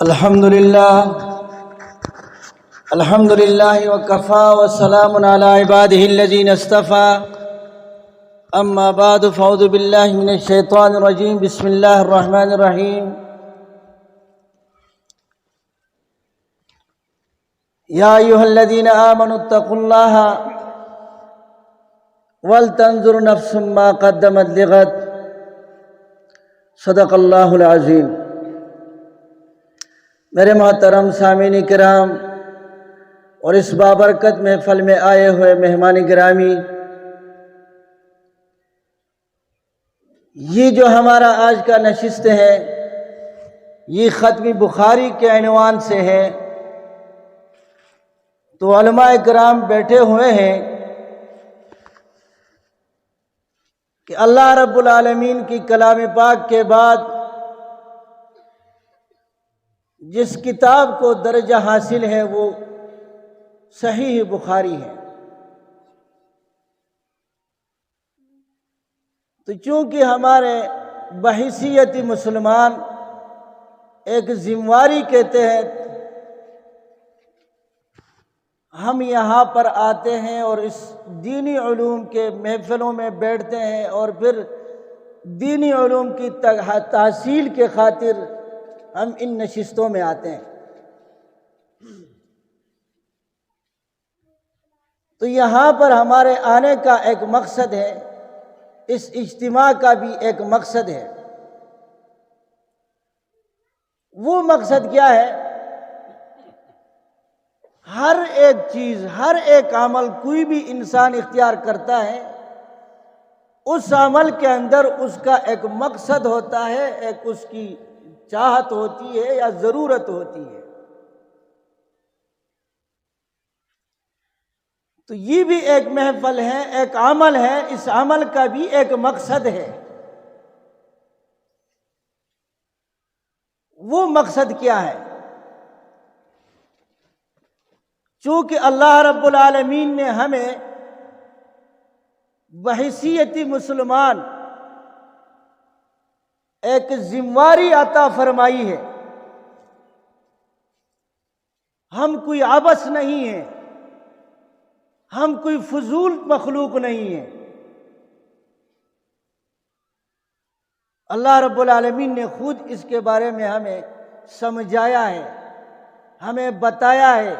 الحمد لله وكفى وسلام على عباده الذين اصطفى أما بعد فأعوذ بالله من الشيطان الرجيم بسم الله الرحمن الرحيم يا أيها الذين آمنوا اتقوا الله ولتنظر نفس ما قدمت لغد صدق اللہ العظیم۔ میرے محترم سامعین کرام اور اس بابرکت محفل میں آئے ہوئے مہمان گرامی، یہ جو ہمارا آج کا نشست ہے یہ ختم بخاری کے عنوان سے ہے، تو علماء کرام بیٹھے ہوئے ہیں کہ اللہ رب العالمین کی کلام پاک کے بعد جس کتاب کو درجہ حاصل ہے وہ صحیح بخاری ہے۔ تو چونکہ ہمارے بحیثیت مسلمان ایک ذمہ کے تحت ہم یہاں پر آتے ہیں اور اس دینی علوم کے محفلوں میں بیٹھتے ہیں اور پھر دینی علوم کی تحصیل کے خاطر ہم ان نشستوں میں آتے ہیں، تو یہاں پر ہمارے آنے کا ایک مقصد ہے، اس اجتماع کا بھی ایک مقصد ہے۔ وہ مقصد کیا ہے؟ ہر ایک چیز، ہر ایک عمل کوئی بھی انسان اختیار کرتا ہے، اس عمل کے اندر اس کا ایک مقصد ہوتا ہے، ایک اس کی چاہت ہوتی ہے یا ضرورت ہوتی ہے۔ تو یہ بھی ایک محفل ہے، ایک عمل ہے، اس عمل کا بھی ایک مقصد ہے۔ وہ مقصد کیا ہے؟ چونکہ اللہ رب العالمین نے ہمیں بحیثیت مسلمان ایک ذمہ عطا فرمائی ہے۔ ہم کوئی عبث نہیں ہیں، ہم کوئی فضول مخلوق نہیں ہیں۔ اللہ رب العالمین نے خود اس کے بارے میں ہمیں سمجھایا ہے، ہمیں بتایا ہے،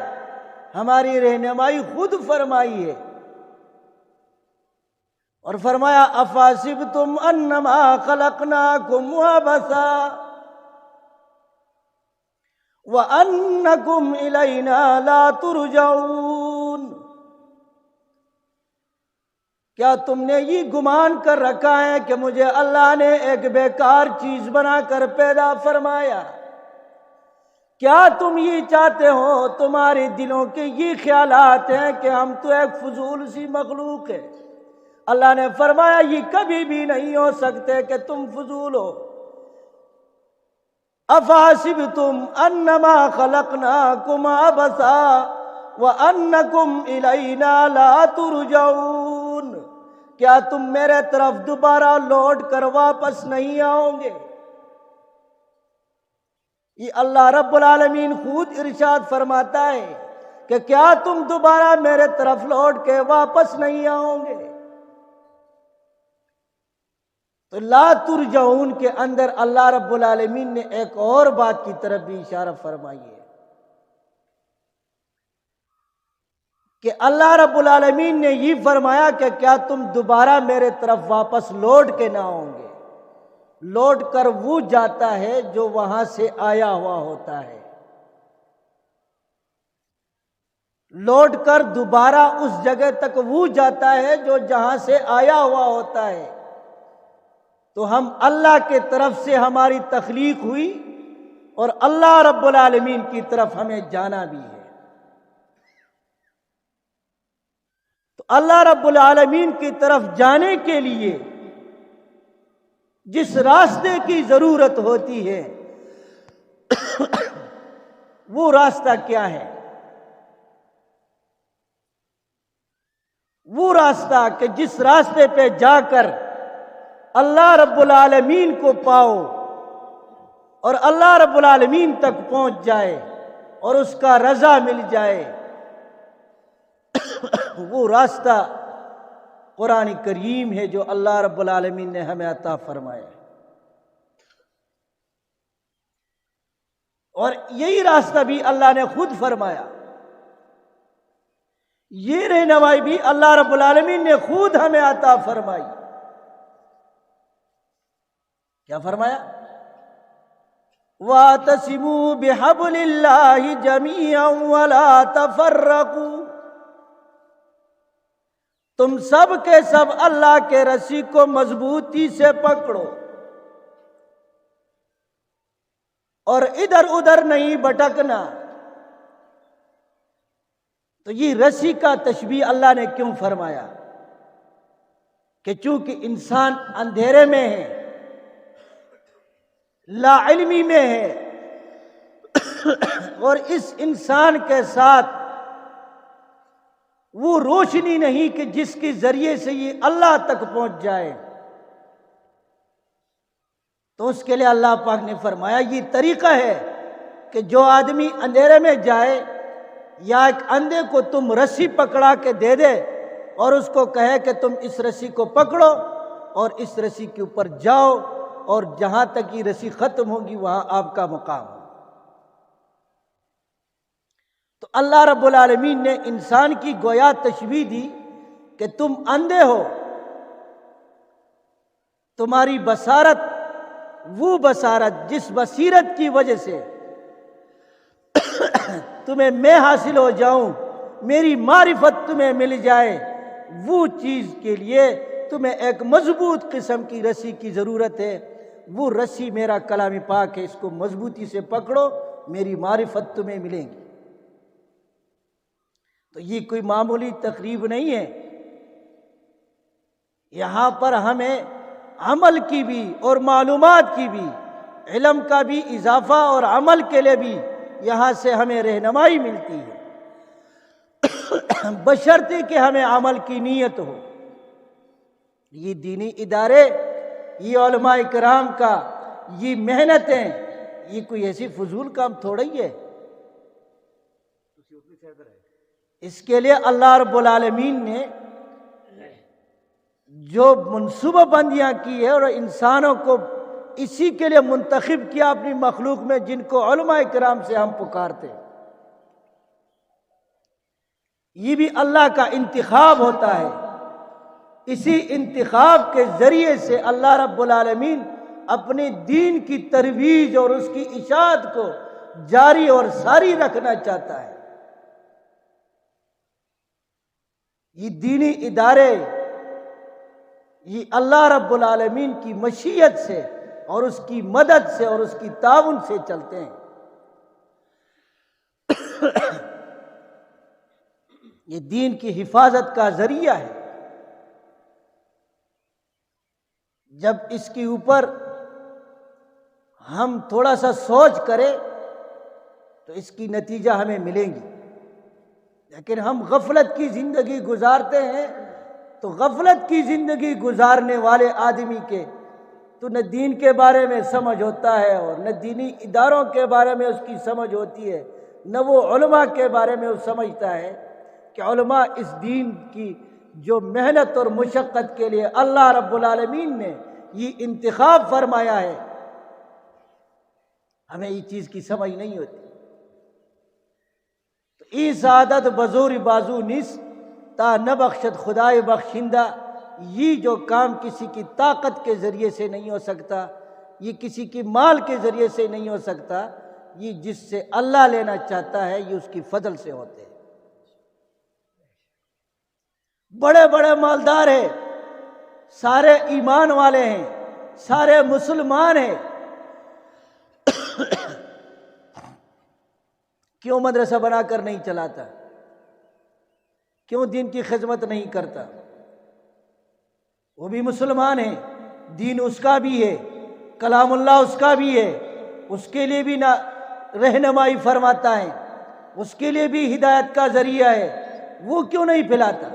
ہماری رہنمائی خود فرمائی ہے، اور فرمایا افحسبتم انما خلقناکم عبثا وانکم الینا لا ترجعون۔ کیا تم نے یہ گمان کر رکھا ہے کہ مجھے اللہ نے ایک بیکار چیز بنا کر پیدا فرمایا؟ کیا تم یہ چاہتے ہو، تمہارے دلوں کے یہ خیالات ہیں کہ ہم تو ایک فضول سی مخلوق ہے؟ اللہ نے فرمایا یہ کبھی بھی نہیں ہو سکتے کہ تم فضول ہو۔ افحسبتم انما خلقناکم عبثا وانکم الینا لا ترجعون۔ کیا تم میرے طرف دوبارہ لوٹ کر واپس نہیں آؤ گے؟ یہ اللہ رب العالمین خود ارشاد فرماتا ہے کہ کیا تم دوبارہ میرے طرف لوٹ کے واپس نہیں آؤ گے؟ تو لا ترجعون کے اندر اللہ رب العالمین نے ایک اور بات کی طرف بھی اشارہ فرمائی ہے کہ اللہ رب العالمین نے یہ فرمایا کہ کیا تم دوبارہ میرے طرف واپس لوٹ کے نہ آؤ گے؟ لوٹ کر وہ جاتا ہے جو وہاں سے آیا ہوا ہوتا ہے، لوٹ کر دوبارہ اس جگہ تک وہ جاتا ہے جو جہاں سے آیا ہوا ہوتا ہے۔ تو ہم اللہ کے طرف سے ہماری تخلیق ہوئی اور اللہ رب العالمین کی طرف ہمیں جانا بھی ہے۔ تو اللہ رب العالمین کی طرف جانے کے لیے جس راستے کی ضرورت ہوتی ہے وہ راستہ کیا ہے؟ وہ راستہ کہ جس راستے پہ جا کر اللہ رب العالمین کو پاؤ اور اللہ رب العالمین تک پہنچ جائے اور اس کا رضا مل جائے، وہ راستہ قرآن کریم ہے جو اللہ رب العالمین نے ہمیں عطا فرمایا ہے۔ اور یہی راستہ بھی اللہ نے خود فرمایا، یہ رہنمائی بھی اللہ رب العالمین نے خود ہمیں عطا فرمائی۔ کیا فرمایا؟ وَاعْتَصِمُوا بِحَبْلِ اللَّهِ جَمِيعًا وَلَا تَفَرَّقُوا، تم سب کے سب اللہ کے رسی کو مضبوطی سے پکڑو اور ادھر ادھر نہیں بھٹکنا۔ تو یہ رسی کا تشبیہ اللہ نے کیوں فرمایا؟ کہ چونکہ انسان اندھیرے میں ہے، لا علمی میں ہے، اور اس انسان کے ساتھ وہ روشنی نہیں کہ جس کے ذریعے سے یہ اللہ تک پہنچ جائے، تو اس کے لیے اللہ پاک نے فرمایا یہ طریقہ ہے کہ جو آدمی اندھیرے میں جائے، یا ایک اندھے کو تم رسی پکڑا کے دے دے اور اس کو کہے کہ تم اس رسی کو پکڑو اور اس رسی کے اوپر جاؤ، اور جہاں تک یہ رسی ختم ہوگی وہاں آپ کا مقام ہو۔ تو اللہ رب العالمین نے انسان کی گویا تشبیہ دی کہ تم اندھے ہو، تمہاری بصارت وہ بصارت جس بصیرت کی وجہ سے تمہیں میں حاصل ہو جاؤں، میری معرفت تمہیں مل جائے، وہ چیز کے لیے تمہیں ایک مضبوط قسم کی رسی کی ضرورت ہے۔ وہ رسی میرا کلام پاک ہے، اس کو مضبوطی سے پکڑو، میری معرفت تمہیں ملے گی۔ تو یہ کوئی معمولی تقریب نہیں ہے، یہاں پر ہمیں عمل کی بھی اور معلومات کی بھی، علم کا بھی اضافہ اور عمل کے لیے بھی یہاں سے ہمیں رہنمائی ملتی ہے، بشرطے کہ ہمیں عمل کی نیت ہو۔ یہ دینی ادارے، یہ علماء کرام کا یہ محنتیں، یہ کوئی ایسی فضول کام تھوڑا ہی ہے۔ اس کے لیے اللہ رب العالمین نے جو منصوبہ بندیاں کی ہے اور انسانوں کو اسی کے لیے منتخب کیا اپنی مخلوق میں، جن کو علماء کرام سے ہم پکارتے ہیں، یہ بھی اللہ کا انتخاب ہوتا ہے۔ اسی انتخاب کے ذریعے سے اللہ رب العالمین اپنے دین کی ترویج اور اس کی اشاعت کو جاری اور ساری رکھنا چاہتا ہے۔ یہ دینی ادارے یہ اللہ رب العالمین کی مشیت سے اور اس کی مدد سے اور اس کی تعاون سے چلتے ہیں۔ یہ دین کی حفاظت کا ذریعہ ہے۔ جب اس کے اوپر ہم تھوڑا سا سوچ کریں تو اس کی نتیجہ ہمیں ملیں گی، لیکن ہم غفلت کی زندگی گزارتے ہیں، تو غفلت کی زندگی گزارنے والے آدمی کے تو نہ دین کے بارے میں سمجھ ہوتا ہے اور نہ دینی اداروں کے بارے میں اس کی سمجھ ہوتی ہے، نہ وہ علماء کے بارے میں وہ سمجھتا ہے کہ علماء اس دین کی جو محنت اور مشقت کے لیے اللہ رب العالمین نے یہ انتخاب فرمایا ہے، ہمیں یہ چیز کی سمجھ نہیں ہوتی۔ تو ای سعادت بزور بازو نیست تا نہ بخشت خدائے بخشندہ، یہ جو کام کسی کی طاقت کے ذریعے سے نہیں ہو سکتا، یہ کسی کی مال کے ذریعے سے نہیں ہو سکتا، یہ جس سے اللہ لینا چاہتا ہے یہ اس کی فضل سے ہوتے ہیں۔ بڑے بڑے مالدار ہیں، سارے ایمان والے ہیں، سارے مسلمان ہیں، کیوں مدرسہ بنا کر نہیں چلاتا؟ کیوں دین کی خدمت نہیں کرتا؟ وہ بھی مسلمان ہیں، دین اس کا بھی ہے، کلام اللہ اس کا بھی ہے، اس کے لیے بھی نہ رہنمائی فرماتا ہے، اس کے لیے بھی ہدایت کا ذریعہ ہے، وہ کیوں نہیں پھیلاتا؟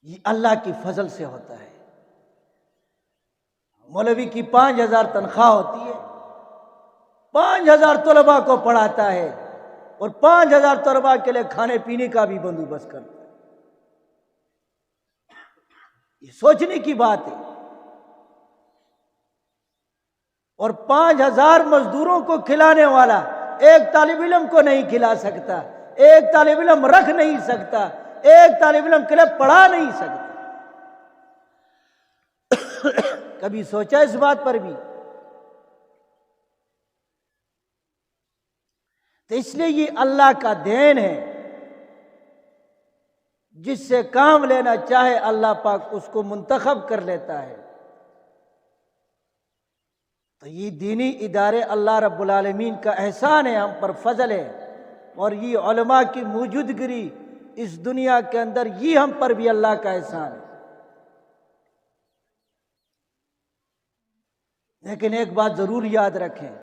یہ اللہ کی فضل سے ہوتا ہے۔ مولوی کی 5,000 تنخواہ ہوتی ہے، 5,000 طلباء کو پڑھاتا ہے اور 5,000 طلباء کے لیے کھانے پینے کا بھی بندوبست کرتا ہے۔ یہ سوچنے کی بات ہے۔ اور 5,000 مزدوروں کو کھلانے والا ایک طالب علم کو نہیں کھلا سکتا، ایک طالب علم رکھ نہیں سکتا، ایک طالب علم کے لیے پڑھا نہیں سکتا۔ کبھی سوچا اس بات پر بھی؟ تو اس لیے یہ اللہ کا دین ہے، جس سے کام لینا چاہے اللہ پاک اس کو منتخب کر لیتا ہے۔ تو یہ دینی ادارے اللہ رب العالمین کا احسان ہے، ہم پر فضل ہے، اور یہ علماء کی موجودگی اس دنیا کے اندر یہ ہم پر بھی اللہ کا احسان ہے۔ لیکن ایک بات ضرور یاد رکھیں،